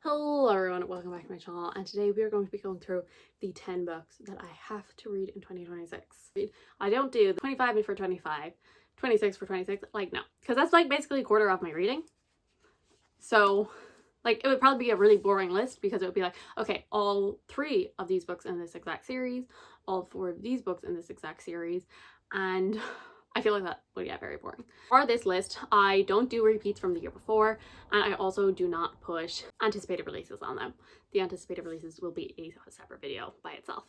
Hello everyone, welcome back to my channel, and today we are going to be going through the 10 books that I have to read in 2026. I don't do the 25 for 25, 26 for 26, like no, because that's like basically a quarter of my reading. So like it would probably be a really boring list because it would be like, okay, all 3 of these books in this exact series, all 4 of these books in this exact series, and I feel like that would get very boring. For this list, I don't do repeats from the year before, and I also do not push anticipated releases on them. The anticipated releases will be a separate video by itself.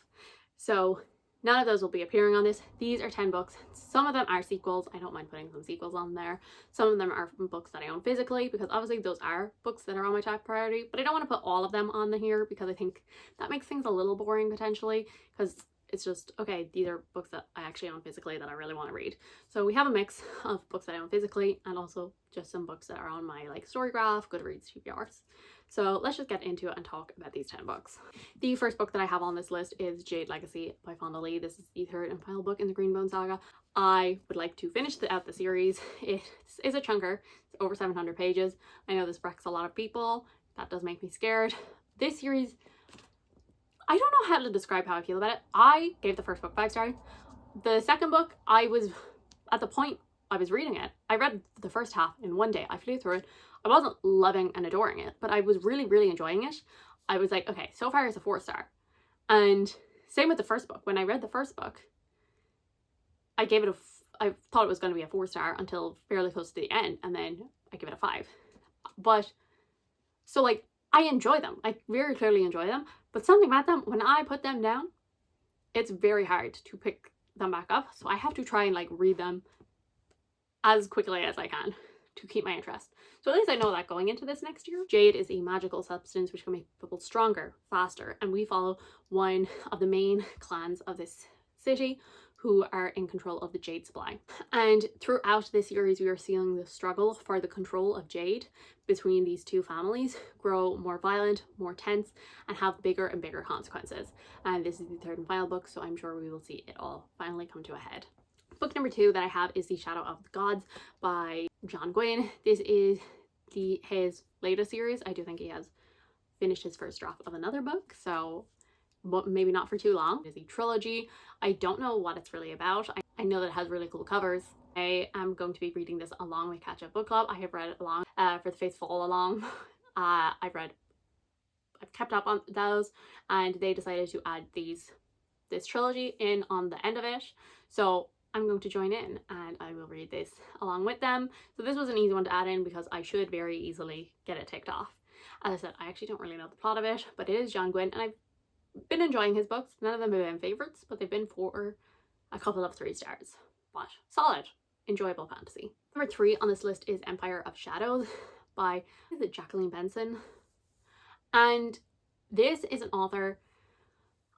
So none of those will be appearing on this. These are 10 books. Some of them are sequels. I don't mind putting some sequels on there. Some of them are from books that I own physically, because obviously those are books that are on my top priority, but I don't want to put all of them on here because I think that makes things a little boring potentially, because it's just, okay, these are books that I actually own physically that I really want to read. So we have a mix of books that I own physically and also just some books that are on my like Storygraph, Goodreads, TBRs. So let's just get into it and talk about these 10 books. The first book that I have on this list is Jade Legacy by Fonda Lee. This is the 3rd and final book in the Greenbone saga. I would like to finish out the series. It is a chunker. It's over 700 pages. I know this wrecks a lot of people. That does make me scared. This series, I don't know how to describe how I feel about it. I gave the first book 5 stars. The second book, I was at the point I was reading it. I read the first half in one day. I flew through it. I wasn't loving and adoring it, but I was really, really enjoying it. I was like, okay, so far it's a 4 star. And same with the first book. When I read the first book, I gave it I thought it was going to be a 4 star until fairly close to the end, and then I give it a 5. But so like, I enjoy them. I very clearly enjoy them, but something about them, when I put them down, it's very hard to pick them back up. So I have to try and like read them as quickly as I can to keep my interest. So at least I know that going into this next year. Jade is a magical substance which can make people stronger, faster, and we follow one of the main clans of this city who are in control of the jade supply. And throughout this series, we are seeing the struggle for the control of jade between these two families grow more violent, more tense, and have bigger and bigger consequences. And this is the 3rd and final book, so I'm sure we will see it all finally come to a head. Book number 2 that I have is The Shadow of the Gods by John Gwynne. This is his latest series. I do think he has finished his first draft of another book, so but maybe not for too long. It is a trilogy. I don't know what it's really about. I know that it has really cool covers. I am going to be reading this along with Catch Up Book Club. I have read it along for the faithful all along. I've kept up on those, and they decided to add this trilogy in on the end of it. So I'm going to join in and I will read this along with them. So this was an easy one to add in because I should very easily get it ticked off. As I said, I actually don't really know the plot of it, but it is John Gwynne, and I've been enjoying his books. None of them have been favorites, but they've been for a couple of 3 stars. But solid, enjoyable fantasy. Number 3 on this list is Empire of Shadows by Jacqueline Benson. And this is an author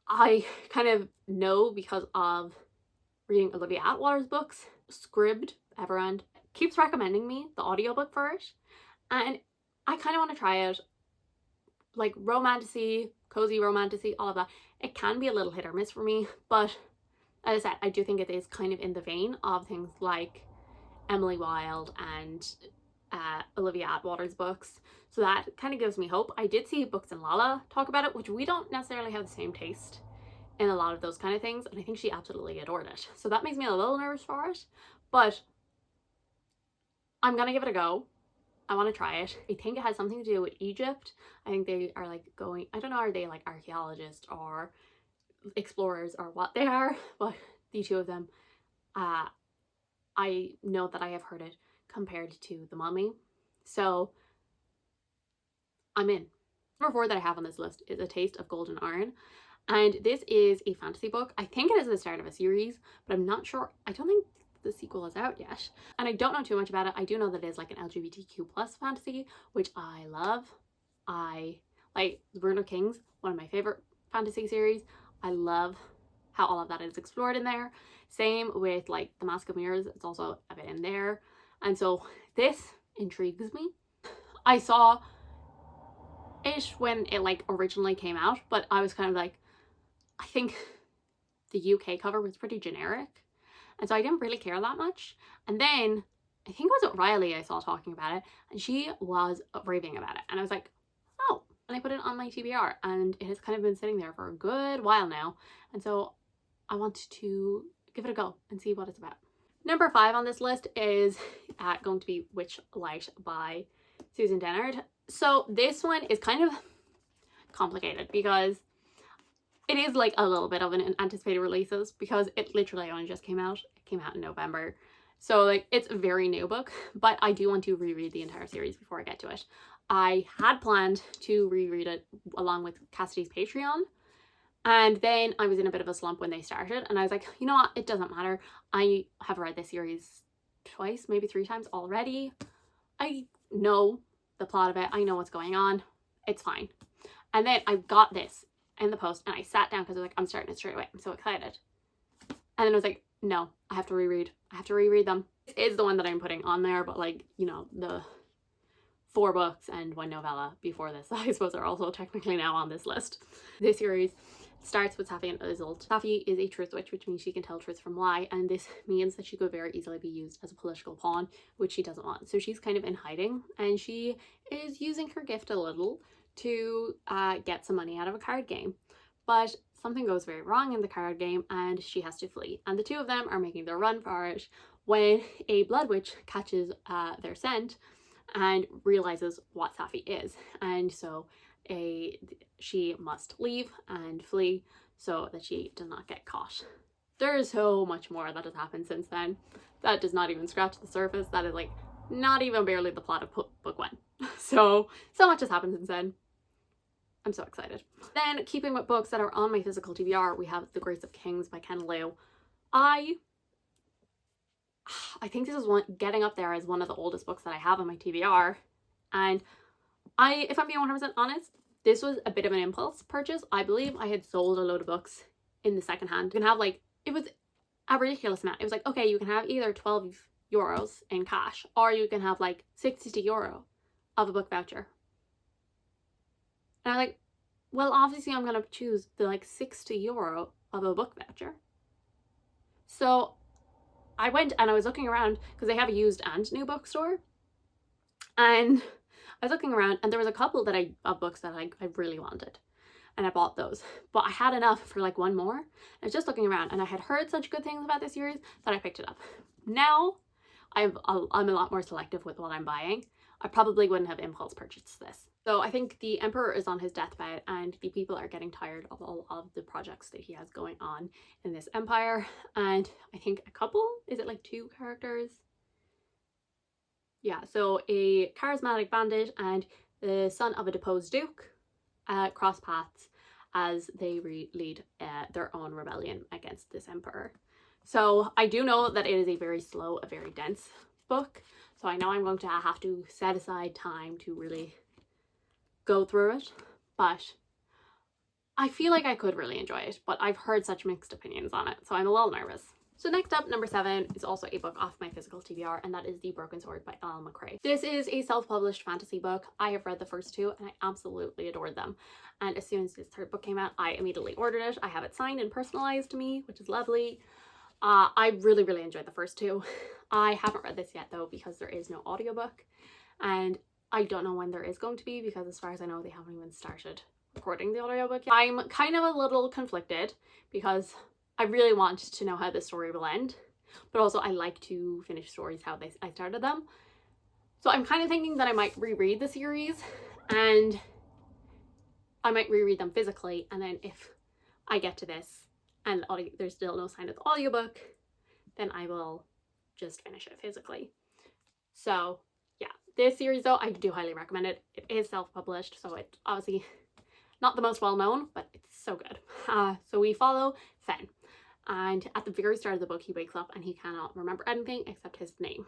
I kind of know because of reading Olivia Atwater's books. Scribd Everend keeps recommending me the audiobook for it, and I kind of want to try it. Like romantasy, cozy romantasy, all of that. It can be a little hit or miss for me, but as I said, I do think it is kind of in the vein of things like Emily Wilde and Olivia Atwater's books. So that kind of gives me hope. I did see Books and Lala talk about it, which we don't necessarily have the same taste in a lot of those kind of things, and I think she absolutely adored it. So that makes me a little nervous for it, but I'm gonna give it a go. I want to try it. I think it has something to do with Egypt. I think they are like going, I don't know, are they like archaeologists or explorers or what they are, but the two of them, I know that I have heard it compared to The Mummy. So I'm in. Number 4 that I have on this list is A Taste of Golden Iron. And this is a fantasy book. I think it is the start of a series, but I'm not sure. I don't think the sequel is out yet, and I don't know too much about it. I do know that it is like an LGBTQ plus fantasy, which I love. I like Rune of Kings, one of my favorite fantasy series. I love how all of that is explored in there. Same with like The Mask of Mirrors, it's also a bit in there, and so this intrigues me. I saw it when it like originally came out, but I was kind of like, I think the UK cover was pretty generic, and so I didn't really care that much. And then I think it was Riley I saw talking about it, and she was raving about it, and I was like, oh, and I put it on my TBR, and it has kind of been sitting there for a good while now, and so I want to give it a go and see what it's about. Number 5 on this list is going to be Witch Light by Susan Dennard. So this one is kind of complicated because it is like a little bit of an anticipated releases because it literally only just came out. It came out in November. So like it's a very new book, but I do want to reread the entire series before I get to it. I had planned to reread it along with Cassidy's Patreon, and then I was in a bit of a slump when they started, and I was like, you know what, it doesn't matter. I have read this series twice, maybe 3 times already. I know the plot of it. I know what's going on. It's fine. And then I got this in the post, and I sat down because I was like, I'm starting it straight away. I'm so excited. And then I was like, no, I have to reread. I have to reread them. This is the one that I'm putting on there, but like, you know, the 4 books and 1 novella before this, I suppose, are also technically now on this list. This series starts with Safi and Isolde. Safi is a truth witch, which means she can tell truth from lie, and this means that she could very easily be used as a political pawn, which she doesn't want. So she's kind of in hiding, and she is using her gift a little to get some money out of a card game. But something goes very wrong in the card game, and she has to flee. And the 2 of them are making their run for it when a blood witch catches their scent and realizes what Safi is. And so she must leave and flee so that she does not get caught. There's so much more that has happened since then. That does not even scratch the surface. That is like not even barely the plot of book 1. So much has happened since then. I'm so excited. Then, keeping with books that are on my physical TBR, we have The Grace of Kings by Ken Liu. I think this is getting up there as one of the oldest books that I have on my TBR. And if I'm being 100% honest, this was a bit of an impulse purchase. I believe I had sold a load of books in the second hand. You can have like, it was a ridiculous amount. It was like, okay, you can have either 12 euros in cash, or you can have like 60 euro of a book voucher. And I'm like, well, obviously I'm going to choose the like 60 euro of a book voucher. So I went and I was looking around because they have a used and new bookstore. And I was looking around, and there was a couple of books that I really wanted. And I bought those. But I had enough for like 1 more. I was just looking around, and I had heard such good things about this series that I picked it up. Now, I'm a lot more selective with what I'm buying. I probably wouldn't have impulse purchased this. So I think the Emperor is on his deathbed, and the people are getting tired of all of the projects that he has going on in this empire. And I think a couple, is it like 2 characters? Yeah, so a charismatic bandit and the son of a deposed duke cross paths as they lead their own rebellion against this emperor. So I do know that it is a very slow, a very dense book. So I know I'm going to have to set aside time to really go through it, but I feel like I could really enjoy it, but I've heard such mixed opinions on it, so I'm a little nervous. So next up, number 7 is also a book off my physical TBR, and that is The Broken Sword by L. McRae. This is a self-published fantasy book. I have read the first 2 and I absolutely adored them. And as soon as this 3rd book came out, I immediately ordered it. I have it signed and personalized to me, which is lovely. I really, really enjoyed the first 2. I haven't read this yet though because there is no audiobook, and I don't know when there is going to be because as far as I know, they haven't even started recording the audiobook yet. I'm kind of a little conflicted because I really want to know how the story will end, but also I like to finish stories how I started them. So I'm kind of thinking that I might reread the series, and I might reread them physically, and then if I get to this and there's still no sign of the audiobook, then I will just finish it physically. So yeah, this series though, I do highly recommend it. It is self-published, so it's obviously not the most well-known, but it's so good. So we follow Fen, and at the very start of the book, he wakes up and he cannot remember anything except his name.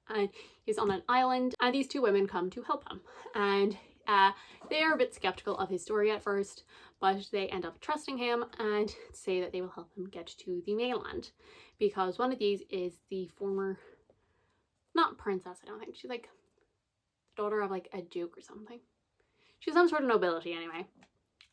And he's on an island, and these 2 women come to help him. And they are a bit skeptical of his story at first, but they end up trusting him and say that they will help him get to the mainland, because one of these is the former, not princess, I don't think, she's like the daughter of like a duke or something. She's some sort of nobility anyway.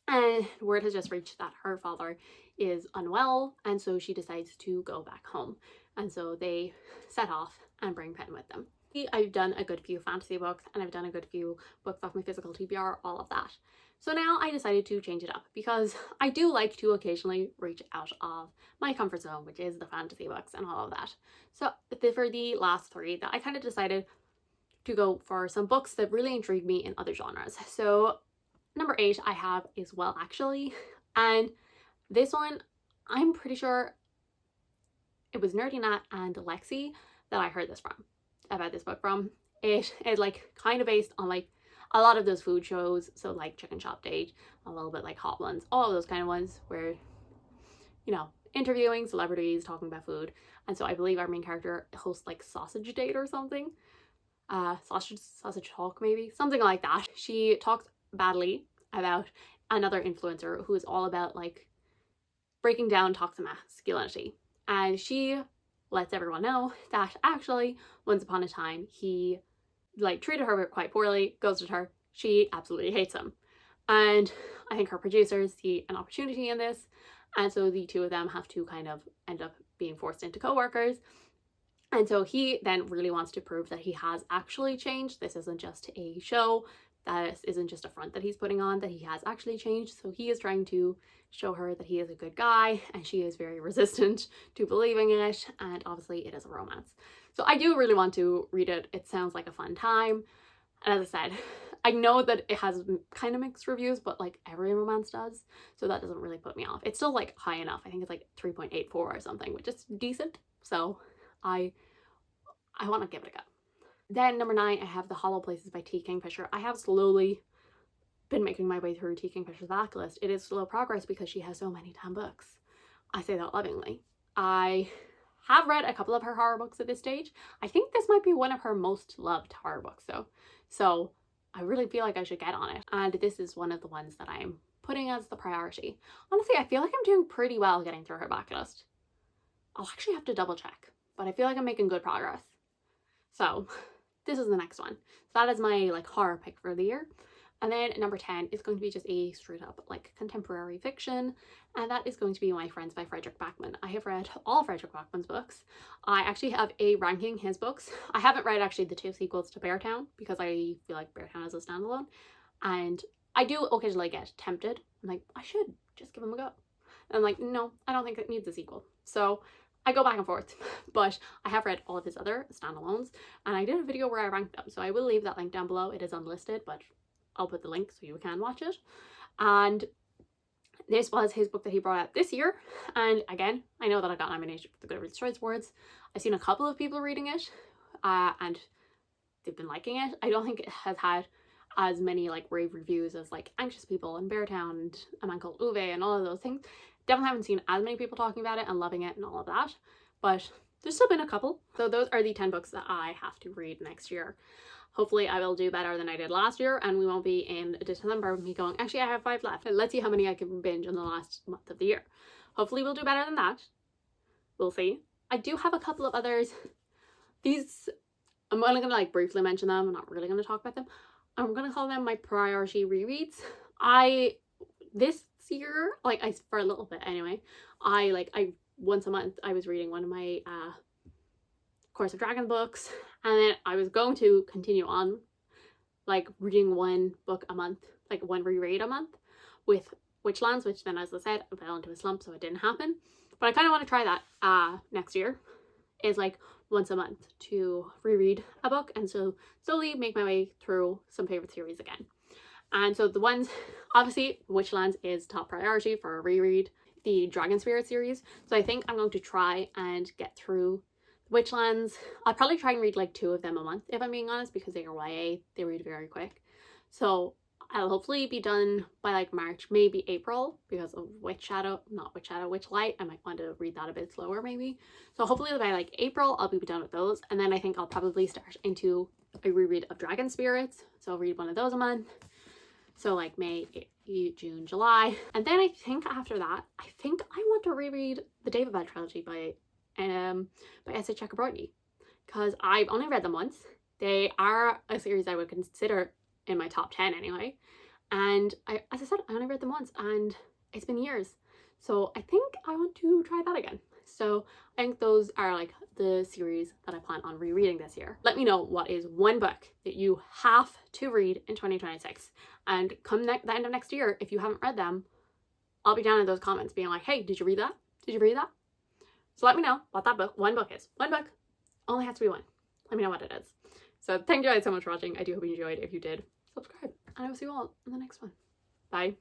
And word has just reached that her father is unwell, and so she decides to go back home. And so they set off and bring Pen with them. I've done a good few fantasy books, and I've done a good few books off my physical TBR, all of that. So now I decided to change it up because I do like to occasionally reach out of my comfort zone, which is the fantasy books and all of that. So for the last three, that I kind of decided to go for some books that really intrigue me in other genres. So number 8 I have is Well Actually, and this one I'm pretty sure it was Nerdy Nat and Lexi that I heard about this book from. It is like kind of based on like a lot of those food shows, so like Chicken Shop Date, a little bit like Hot Ones, all of those kind of ones where, you know, interviewing celebrities, talking about food. And so I believe our main character hosts like Sausage Date or something. Sausage Talk maybe, something like that. She talks badly about another influencer who is all about like breaking down toxic masculinity. And she lets everyone know that actually once upon a time he like treated her quite poorly, ghosted her. She absolutely hates him. And I think her producers see an opportunity in this. And so the two of them have to kind of end up being forced into co-workers. And so he then really wants to prove that he has actually changed. This isn't just a show. That isn't just a front that he's putting on, that he has actually changed. So he is trying to show her that he is a good guy, and she is very resistant to believing it. And obviously it is a romance. So I do really want to read it. It sounds like a fun time. And as I said, I know that it has kind of mixed reviews, but like every romance does. So that doesn't really put me off. It's still like high enough. I think it's like 3.84 or something, which is decent. So I want to give it a go. Then number 9, I have The Hollow Places by T. Kingfisher. I have slowly been making my way through T. Kingfisher's backlist. It is slow progress because she has so many damn books. I say that lovingly. I have read a couple of her horror books at this stage. I think this might be one of her most loved horror books though. So I really feel like I should get on it. And this is one of the ones that I'm putting as the priority. Honestly, I feel like I'm doing pretty well getting through her backlist. I'll actually have to double check, but I feel like I'm making good progress. So this is the next one. So that is my like horror pick for the year. And then number 10 is going to be just a straight up like contemporary fiction, and that is going to be My Friends by Frederick Backman. I have read all Frederick Backman's books. I actually have a ranking his books. I haven't read actually the 2 sequels to Beartown because I feel like Beartown is a standalone, and I do occasionally get tempted. I'm like, I should just give them a go. And I'm like, no, I don't think it needs a sequel. So I go back and forth, but I have read all of his other standalones, and I did a video where I ranked them, so I will leave that link down below. It is unlisted, but I'll put the link so you can watch it. And this was his book that he brought out this year, and again, I know that I got nominated for the Goodreads Choice Awards. I've seen a couple of people reading it, and they've been liking it. I don't think it has had as many like rave reviews as like Anxious People and Beartown and A Man Called Uwe and all of those things. Definitely haven't seen as many people talking about it and loving it and all of that, but there's still been a couple. So those are the 10 books that I have to read next year. Hopefully I will do better than I did last year, and we won't be in December with me going, actually I have 5 left. Let's see how many I can binge in the last month of the year. Hopefully we'll do better than that. We'll see. I do have a couple of others. These, I'm only gonna like briefly mention them. I'm not really gonna talk about them. I'm gonna call them my priority rereads. This year, like for a little bit anyway, I once a month I was reading one of my Course of Dragon books, and then I was going to continue on like reading one book a month, like one reread a month with Witchlands, which then, as I said, I fell into a slump, so it didn't happen. But I kind of want to try that next year, is like once a month to reread a book, and so slowly make my way through some favorite series again. And so the ones, obviously Witchlands is top priority for a reread, the Dragon Spirit series. So I think I'm going to try and get through Witchlands. I'll probably try and read like 2 of them a month if I'm being honest, because they are YA, they read very quick. So I'll hopefully be done by like March, maybe April, because of Witchlight. I might want to read that a bit slower maybe. So hopefully by like April I'll be done with those, and then I think I'll probably start into a reread of Dragon Spirits. So I'll read one of those a month. So like May, June, July. And then I think after that, I think I want to reread the David trilogy by S.A. Chakraborty, because I've only read them once. They are a series I would consider in my top 10 anyway. And as I said, I only read them once and it's been years. So I think I want to try that again. So I think those are like the series that I plan on rereading this year. Let me know what is one book that you have to read in 2026. And come the end of next year, if you haven't read them, I'll be down in those comments being like, hey, did you read that? Did you read that? So let me know what that one book is. One book. Only has to be one. Let me know what it is. So thank you guys so much for watching. I do hope you enjoyed. If you did, subscribe. And I will see you all in the next one. Bye.